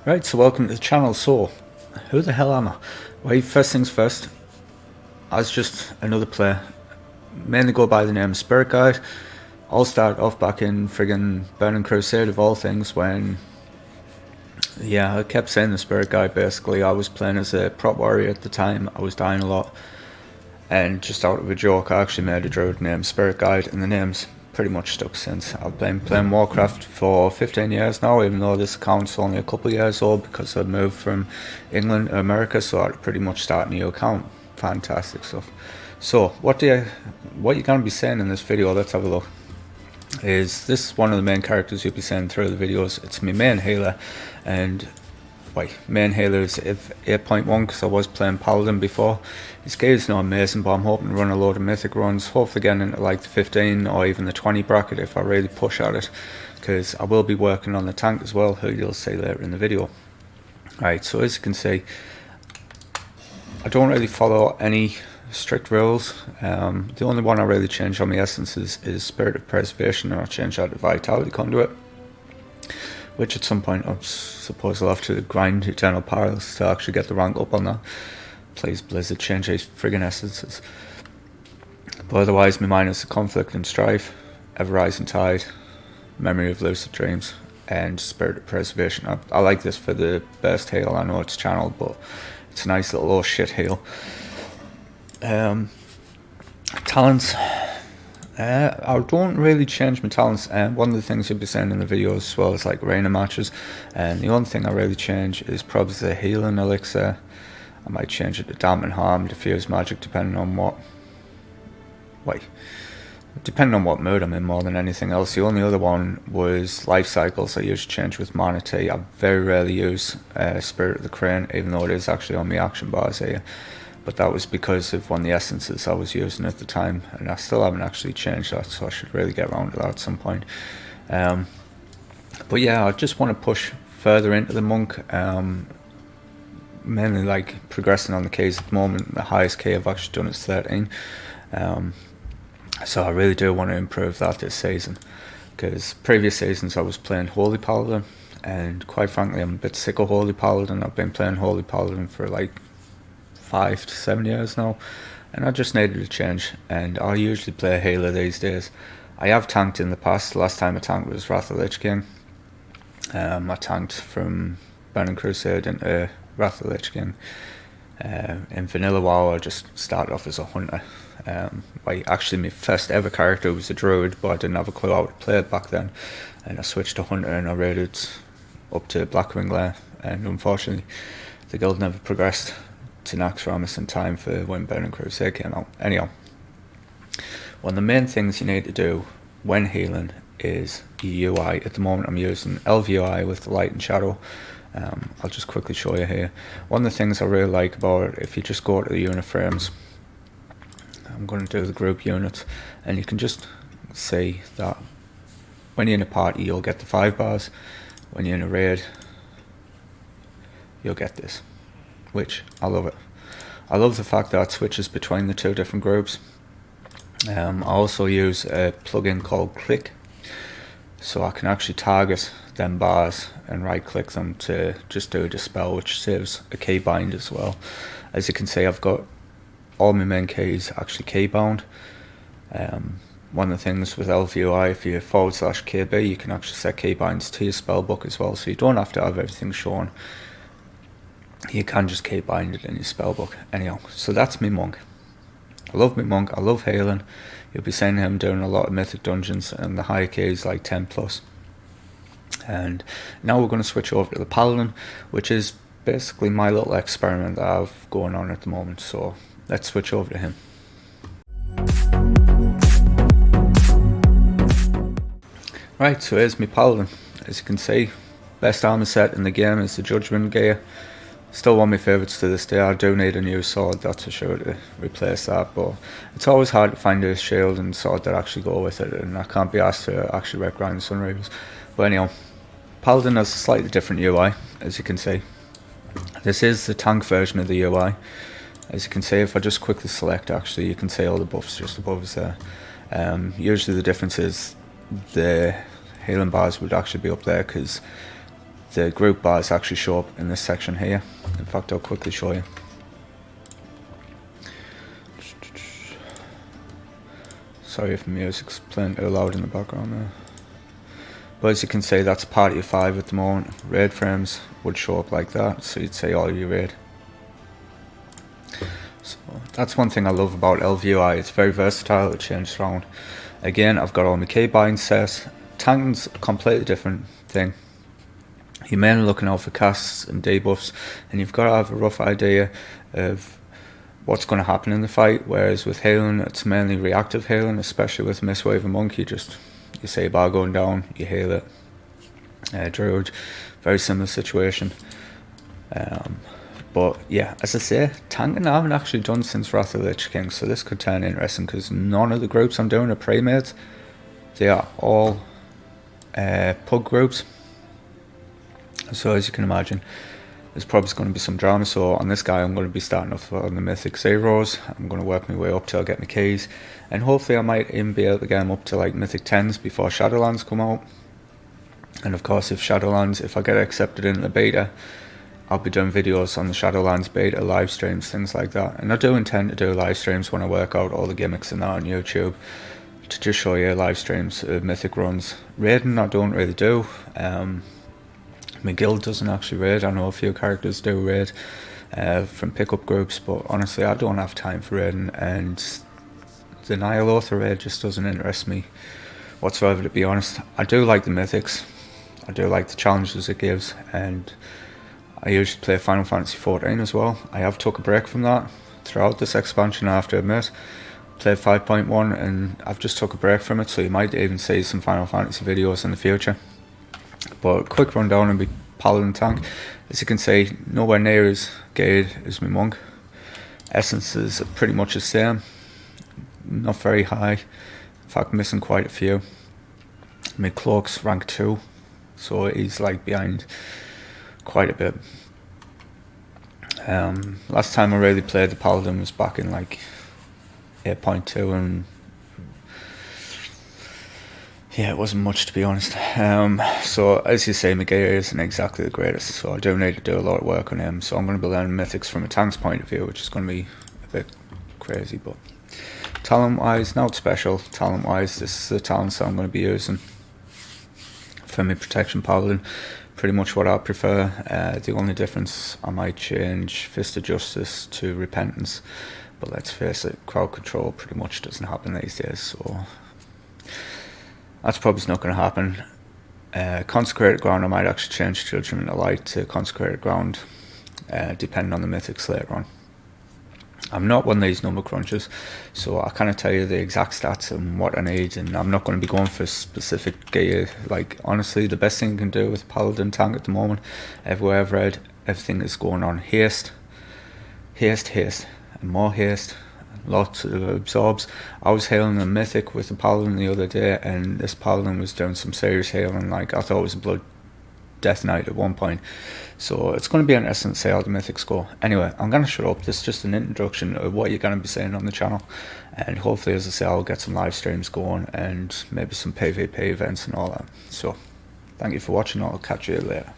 Right, so welcome to the channel. So, who the hell am I? Well, first things first, I was just another player. Mainly go by the name Spiritguide. All started off back in friggin' Burning Crusade of all things when, yeah, I kept saying the Spiritguide basically. I was playing as a prop warrior at the time. I was dying a lot. And just out of a joke, I actually made a druid named Spiritguide, and the name's pretty much stuck since. I've been playing Warcraft for 15 years now, even though this account's only a couple of years old because I moved from England to America, so I pretty much start a new account. Fantastic stuff. So, what you're going to be saying in this video, let's have a look, is this one of the main characters you'll be seeing through the videos. It's my main healer, and main healer is 8.1 because I was playing Paladin before. His gear is not amazing, but I'm hoping to run a load of mythic runs, hopefully getting into like the 15 or even the 20 bracket if I really push at it, because I will be working on the tank as well, who you'll see later in the video. Right, so as you can see, I don't really follow any strict rules. The only one I really change on my essences is Spirit of Preservation, and I change that to Vitality Conduit, which at some point I suppose I'll have to grind Eternal Perils to actually get the rank up on that. Please Blizzard, change these friggin' essences. But otherwise my mine is the Conflict and Strife, Ever Rising Tide, Memory of Lucid Dreams, and Spirit of Preservation. I like this for the best heal. I know it's channeled, but it's a nice little shit heal. Talents. I don't really change my talents. One of the things you'll be seeing in the videos as well is like arena matches, and the only thing I really change is probably the healing elixir. I might change it to dampen harm, diffuse magic, depending on what mood I'm in more than anything else. The only other one was life cycles. I usually change with mana tea. I very rarely use Spirit of the Crane, even though it is actually on my action bars here. But that was because of one of the essences I was using at the time, and I still haven't actually changed that, so I should really get around to that at some point. But yeah, I just want to push further into the monk, mainly like progressing on the keys at the moment. The highest key I've actually done is 13, so I really do want to improve that this season, because previous seasons I was playing Holy Paladin, and quite frankly I'm a bit sick of Holy Paladin. I've been playing Holy Paladin for like 5 to 7 years now, and I just needed a change, and I usually play a healer these days. I have tanked in the past. The last time I tanked was Wrath of the Lich King. I tanked from Burning Crusade into Wrath of the Lich King. In Vanilla WoW I just started off as a hunter. Actually my first ever character was a druid, but I didn't have a clue how to play it back then, and I switched to hunter and I raided up to Blackwing Lair, and unfortunately the guild never progressed to Naxxramas in time for when Burning Crusade came out. Anyhow, one of the main things you need to do when healing is UI. At the moment I'm using Elf UI with the light and shadow. I'll just quickly show you here. One of the things I really like about it, if you just go to the unit frames, I'm going to do the group units, and you can just see that when you're in a party you'll get the 5 bars, when you're in a raid you'll get this, which I love it. I love the fact that it switches between the two different groups. I also use a plugin called Click, so I can actually target them bars and right click them to just do a dispel, which saves a key bind as well. As you can see, I've got all my main keys actually key bound. One of the things with Elf UI, if you /KB, you can actually set key binds to your spell book as well, so you don't have to have everything shown. You can just key bind it in your spell book. Anyhow, so that's me monk. I love me monk. I love healing. You'll be seeing him doing a lot of mythic dungeons, and the high keys like 10 plus. And now we're going to switch over to the paladin, which is basically my little experiment that I have going on at the moment. So let's switch over to him. Right, so here's my paladin. As you can see, best armor set in the game is the Judgment gear. Still one of my favourites to this day. I do need a new sword, that's for sure, to replace that, but it's always hard to find a shield and sword that actually go with it, and I can't be asked to actually wreck grind Sunreavers. But anyhow, Paladin has a slightly different UI, as you can see. This is the tank version of the UI. As you can see, if I just quickly select, actually, you can see all the buffs just above us there. Usually the difference is the healing bars would actually be up there, because the group bars actually show up in this section here. In fact, I'll quickly show you. Sorry if the music's playing too loud in the background there. But as you can see, that's party of 5 at the moment. Raid frames would show up like that, so you'd say all your raid. So that's one thing I love about LVUI. It's very versatile, it changes around. Again, I've got all my keybinds set. Tanking's a completely different thing. You're mainly looking out for casts and debuffs, and you've got to have a rough idea of what's going to happen in the fight, whereas with healing, it's mainly reactive healing, especially with Mistwave and Monk. You see a bar going down, you heal it. Druid, very similar situation. But yeah, as I say, tanking I haven't actually done since Wrath of the Lich King, so this could turn interesting because none of the groups I'm doing are pre-made. They are all pug groups. So as you can imagine, there's probably going to be some drama. So on this guy, I'm going to be starting off on the Mythic Zeros. I'm going to work my way up till I get my keys, and hopefully I might even be able to get him up to like Mythic 10s before Shadowlands come out. And of course, if I get accepted in the beta, I'll be doing videos on the Shadowlands beta, live streams, things like that. And I do intend to do live streams when I work out all the gimmicks and that on YouTube, to just show you live streams of Mythic runs. Raiding I don't really do. My guild doesn't actually raid. I know a few characters do raid from pickup groups, but honestly I don't have time for raiding, and the Nyalotha raid just doesn't interest me whatsoever, to be honest. I do like the Mythics, I do like the challenges it gives, and I usually play Final Fantasy XIV as well. I have took a break from that throughout this expansion, I have to admit. Played 5.1 and I've just took a break from it, so you might even see some Final Fantasy videos in the future. But quick rundown on my Paladin tank. As you can see, nowhere near as good as my Monk. Essences are pretty much the same, not very high, in fact missing quite a few. My Cloak's rank 2, so he's like behind quite a bit. Last time I really played the Paladin was back in like 8.2, and yeah, it wasn't much, to be honest. So as you say, my gear isn't exactly the greatest, so I do need to do a lot of work on him. So I'm going to be learning Mythics from a tank's point of view, which is going to be a bit crazy. But talent wise, not special. Talent wise, this is the talents that I'm going to be using for my Protection Paladin. Pretty much what I prefer. The only difference, I might change Fist of Justice to Repentance, but let's face it, crowd control pretty much doesn't happen these days, so that's probably not going to happen. Consecrated Ground, I might actually change Children of Light to Consecrated Ground, depending on the mythics later on. I'm not one of these number crunchers, so I kind of tell you the exact stats and what I need, and I'm not going to be going for specific gear. Like, honestly, the best thing you can do with Paladin tank at the moment, everywhere I've read, everything is going on haste, haste, haste, and more haste, lots of absorbs. I was healing a mythic with a Paladin the other day, and this Paladin was doing some serious healing. Like, I thought it was a Blood Death Knight at one point. So it's going to be interesting to see how the mythics go. Anyway, I'm going to shut up. This is just an introduction of what you're going to be seeing on the channel, and hopefully, as I say, I'll get some live streams going and maybe some PvP events and all that. So thank you for watching. I'll catch you later.